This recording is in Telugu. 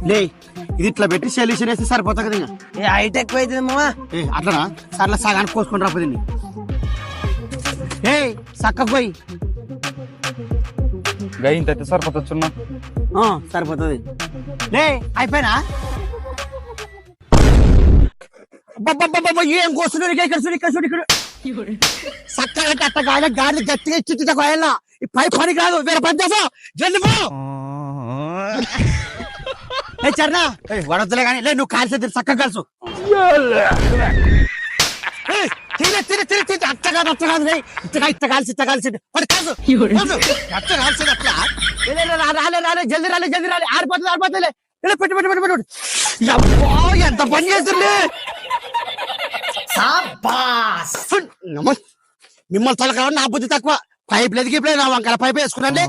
లే ఇది ఇట్లా పెట్టి సొల్యూషన్ వేస్తే సరిపోతా కదా ఇంకా. ఏ హైట్ ఎక్కువ అవుతుంది మామా. అట్లనా సర్లా సగానికి కోసుకొని రాపోతుంది. ఏ చక్కకు పోయి గై ఇంత సరిపోతున్నా సరిపోతుంది. లే అయిపోయినా ఏం కోస్తున్నాడు ఇక్కడ చూడు ఇక్కడ చూడు ఇక్కడ చక్కగా అట్ట గాలి గాలి గట్టిగా ఇచ్చి కోయాలా ఈ పై పని కాదు వేరే పని చేసా జల్లిపో. ఏ చరణా వడద్దులే కానీ లే నువ్వు కాల్చేది చక్కగా కలుసు అట్ట కాదు అట్ట కాదు ఇట్ట కాల్సి వాడు కాదు అట్ట కాల్సేది అట్లా రాలే జల్ది రాలే ఆరిపోతుంది పెట్టు ఎంత పని చేస్తుంది. మిమ్మల్ని తొలగా నా బుద్ధి తక్కువ. పైప్ లేదు గీప్ లేదు నా వంకల పైప్ వేసుకున్నాండి.